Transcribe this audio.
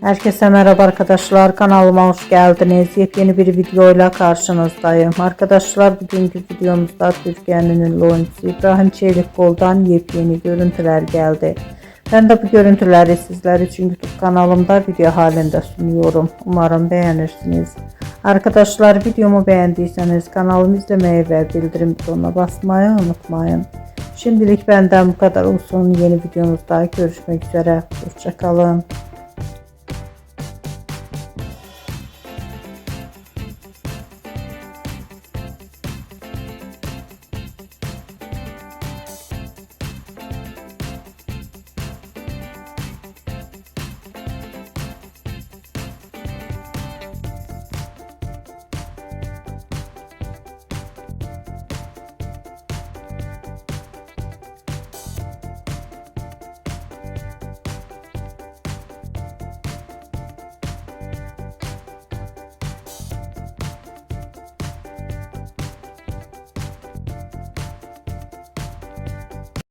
Herkese merhaba arkadaşlar, kanalıma hoş geldiniz. Yepyeni bir videoyla karşınızdayım. Arkadaşlar, bugünkü videomuzda Türkiye'nin ünlü oyuncusu İbrahim Çelikkol'dan yepyeni görüntüler geldi. Ben de bu görüntüleri sizler için YouTube kanalımda video halinde sunuyorum. Umarım beğenirsiniz. Arkadaşlar, videomu beğendiyseniz kanalımı izlemeyi ve bildirim butonuna basmayı unutmayın. Şimdilik benden bu kadar olsun. Yeni videomuzda görüşmek üzere. Hoşça kalın.